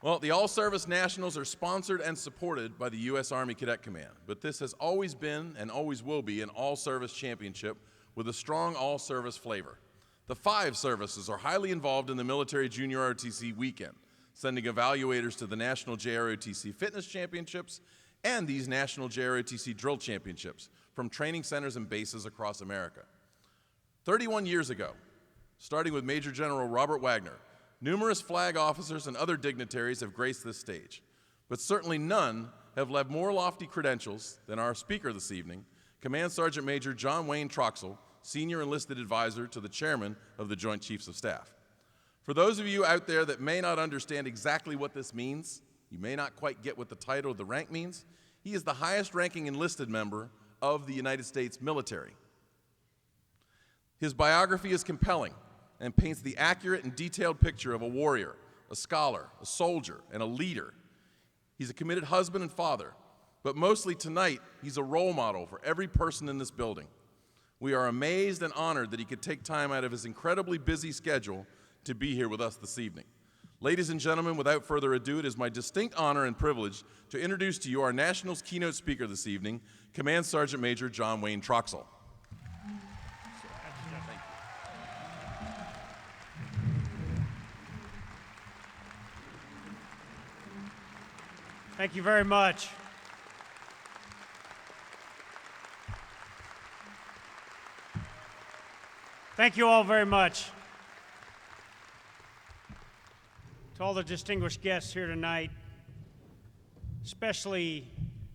Well, the All-Service Nationals are sponsored and supported by the U.S. Army Cadet Command, but this has always been and always will be an all-service championship with a strong all-service flavor. The 5 services are highly involved in the military junior ROTC weekend, sending evaluators to the National JROTC Fitness Championships and these National JROTC Drill Championships from training centers and bases across America. 31 years ago, starting with Major General Robert Wagner, numerous flag officers and other dignitaries have graced this stage, but certainly none have left more lofty credentials than our speaker this evening, Command Sergeant Major John Wayne Troxell, Senior Enlisted Advisor to the Chairman of the Joint Chiefs of Staff. For those of you out there that may not understand exactly what this means, you may not quite get what the title or the rank means, he is the highest ranking enlisted member of the United States military. His biography is compelling and paints the accurate and detailed picture of a warrior, a scholar, a soldier, and a leader. He's a committed husband and father, but mostly tonight, he's a role model for every person in this building. We are amazed and honored that he could take time out of his incredibly busy schedule to be here with us this evening. Ladies and gentlemen, without further ado, it is my distinct honor and privilege to introduce to you our Nationals keynote speaker this evening, Command Sergeant Major John Wayne Troxell. Thank you very much. Thank you all very much. To all the distinguished guests here tonight, especially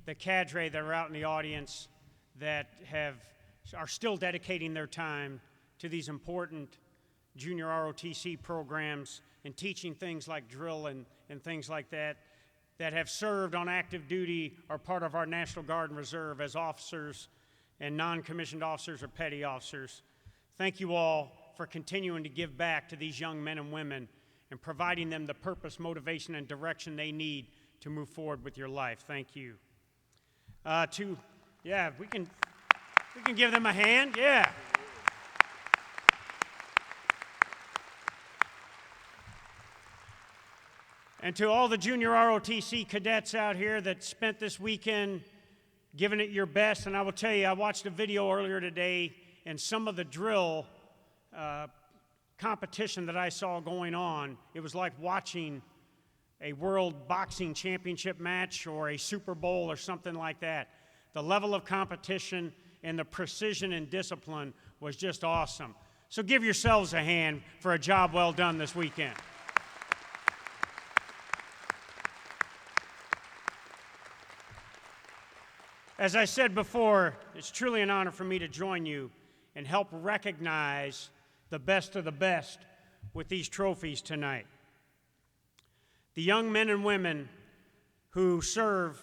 the cadre that are out in the audience that are still dedicating their time to these important junior ROTC programs and teaching things like drill and things like that have served on active duty, are part of our National Guard and Reserve as officers and non-commissioned officers or petty officers. Thank you all for continuing to give back to these young men and women and providing them the purpose, motivation, and direction they need to move forward with your life. Thank you. We can give them a hand, yeah. And to all the junior ROTC cadets out here that spent this weekend giving it your best, and I will tell you, I watched a video earlier today, and some of the drill competition that I saw going on, it was like watching a World Boxing Championship match or a Super Bowl or something like that. The level of competition and the precision and discipline was just awesome. So give yourselves a hand for a job well done this weekend. As I said before, it's truly an honor for me to join you and help recognize the best of the best with these trophies tonight. The young men and women who serve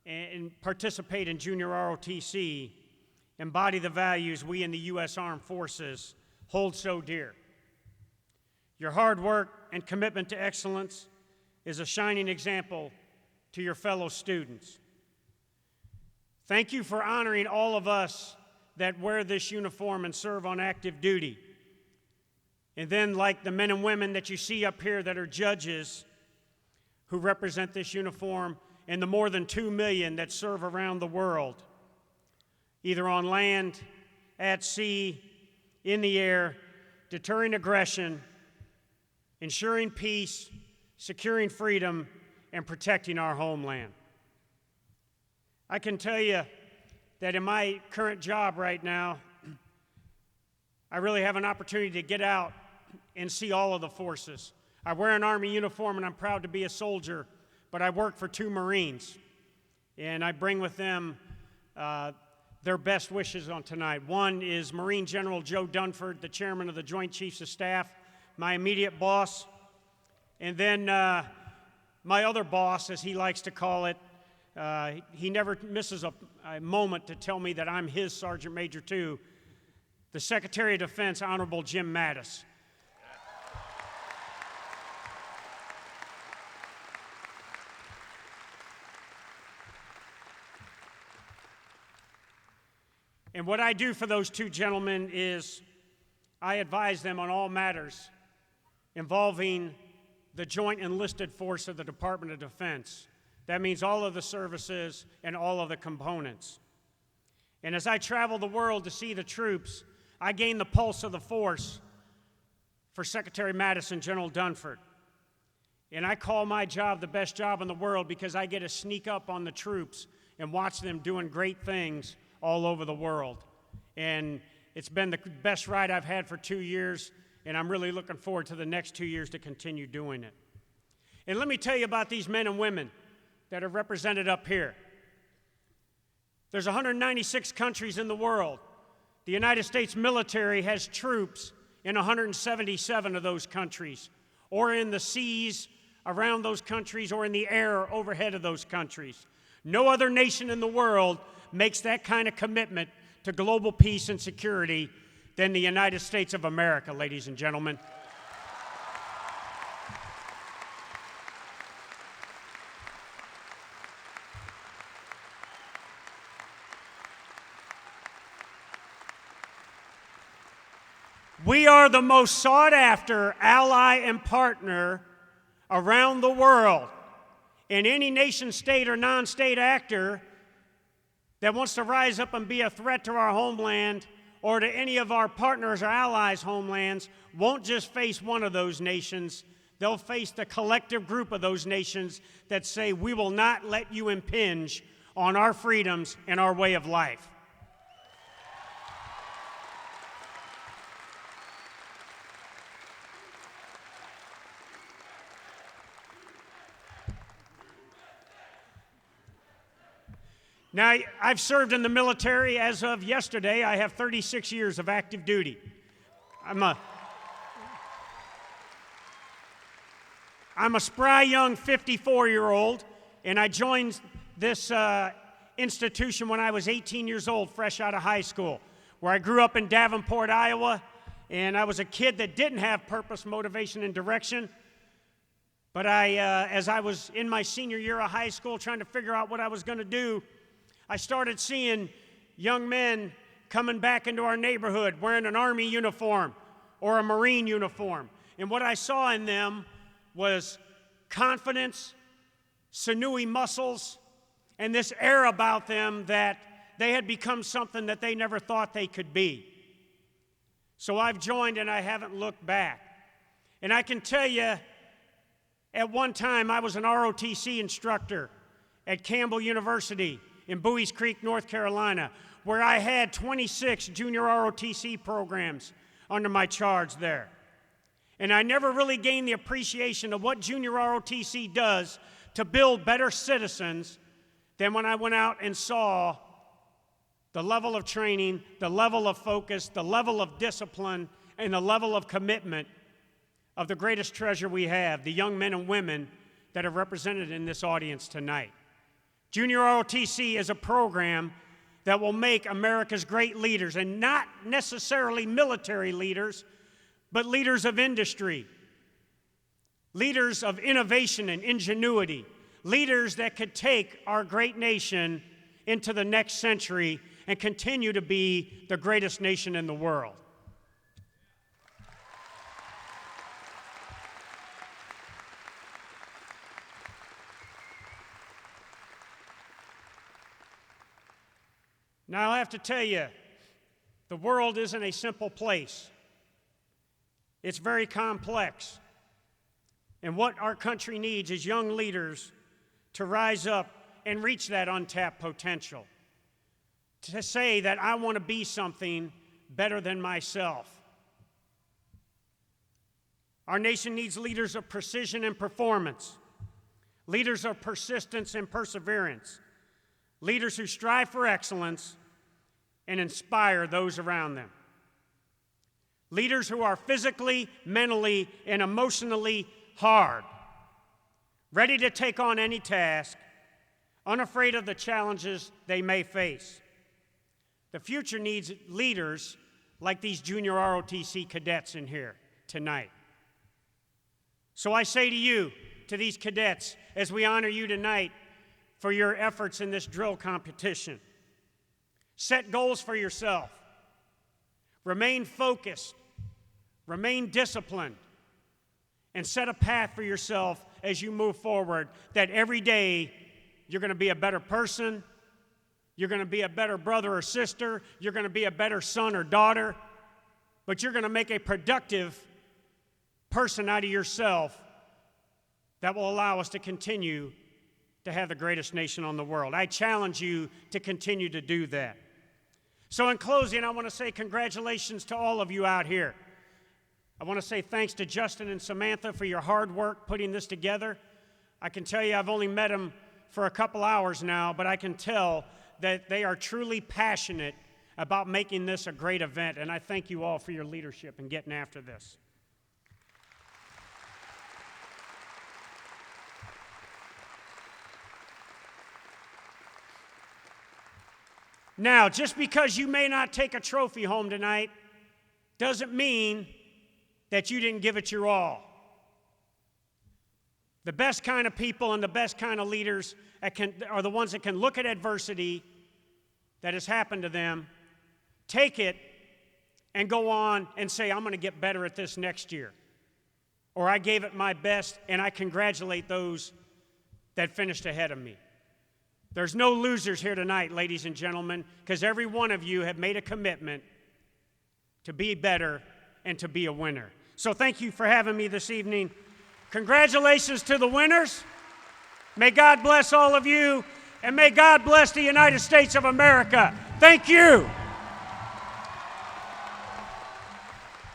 and participate in junior ROTC embody the values we in the U.S. Armed Forces hold so dear. Your hard work and commitment to excellence is a shining example to your fellow students. Thank you for honoring all of us that wear this uniform and serve on active duty. And then, like the men and women that you see up here that are judges who represent this uniform, and the more than 2 million that serve around the world, either on land, at sea, in the air, deterring aggression, ensuring peace, securing freedom, and protecting our homeland. I can tell you that in my current job right now, I really have an opportunity to get out and see all of the forces. I wear an Army uniform and I'm proud to be a soldier, but I work for 2 Marines, and I bring with them their best wishes on tonight. One is Marine General Joe Dunford, the chairman of the Joint Chiefs of Staff, my immediate boss, and then my other boss, as he likes to call it. He never misses a moment to tell me that I'm his Sergeant Major too, the Secretary of Defense, Honorable Jim Mattis. And what I do for those 2 gentlemen is I advise them on all matters involving the Joint Enlisted Force of the Department of Defense. That means all of the services and all of the components. And as I travel the world to see the troops, I gain the pulse of the force for Secretary Madison, General Dunford. And I call my job the best job in the world because I get to sneak up on the troops and watch them doing great things all over the world. And it's been the best ride I've had for 2 years, and I'm really looking forward to the next 2 years to continue doing it. And let me tell you about these men and women that are represented up here. There's 196 countries in the world. The United States military has troops in 177 of those countries, or in the seas around those countries, or in the air overhead of those countries. No other nation in the world makes that kind of commitment to global peace and security than the United States of America, ladies and gentlemen. We are the most sought-after ally and partner around the world. And any nation, state, or non-state actor that wants to rise up and be a threat to our homeland or to any of our partners or allies' homelands won't just face one of those nations. They'll face the collective group of those nations that say, we will not let you impinge on our freedoms and our way of life. Now, I've served in the military as of yesterday. I have 36 years of active duty. I'm a spry young 54-year-old, and I joined this institution when I was 18 years old, fresh out of high school, where I grew up in Davenport, Iowa, and I was a kid that didn't have purpose, motivation, and direction. But as I was in my senior year of high school trying to figure out what I was going to do, I started seeing young men coming back into our neighborhood wearing an Army uniform or a Marine uniform. And what I saw in them was confidence, sinewy muscles, and this air about them that they had become something that they never thought they could be. So I've joined and I haven't looked back. And I can tell you, at one time I was an ROTC instructor at Campbell University in Bowie's Creek, North Carolina, where I had 26 junior ROTC programs under my charge there. And I never really gained the appreciation of what junior ROTC does to build better citizens than when I went out and saw the level of training, the level of focus, the level of discipline, and the level of commitment of the greatest treasure we have, the young men and women that are represented in this audience tonight. Junior ROTC is a program that will make America's great leaders, and not necessarily military leaders, but leaders of industry, leaders of innovation and ingenuity, leaders that could take our great nation into the next century and continue to be the greatest nation in the world. Now, I have to tell you, the world isn't a simple place. It's very complex. And what our country needs is young leaders to rise up and reach that untapped potential. To say that I want to be something better than myself. Our nation needs leaders of precision and performance, leaders of persistence and perseverance, leaders who strive for excellence and inspire those around them. Leaders who are physically, mentally, and emotionally hard, ready to take on any task, unafraid of the challenges they may face. The future needs leaders like these junior ROTC cadets in here tonight. So I say to you, to these cadets, as we honor you tonight for your efforts in this drill competition, set goals for yourself. Remain focused, remain disciplined, and set a path for yourself as you move forward, that every day you're going to be a better person, you're going to be a better brother or sister, you're going to be a better son or daughter, but you're going to make a productive person out of yourself that will allow us to continue to have the greatest nation on the world. I challenge you to continue to do that. So in closing, I want to say congratulations to all of you out here. I want to say thanks to Justin and Samantha for your hard work putting this together. I can tell you I've only met them for a couple hours now, but I can tell that they are truly passionate about making this a great event, and I thank you all for your leadership in getting after this. Now, just because you may not take a trophy home tonight doesn't mean that you didn't give it your all. The best kind of people and the best kind of leaders are the ones that can look at adversity that has happened to them, take it, and go on and say, I'm going to get better at this next year. Or I gave it my best, and I congratulate those that finished ahead of me. There's no losers here tonight, ladies and gentlemen, because every one of you have made a commitment to be better and to be a winner. So thank you for having me this evening. Congratulations to the winners. May God bless all of you, and may God bless the United States of America. Thank you.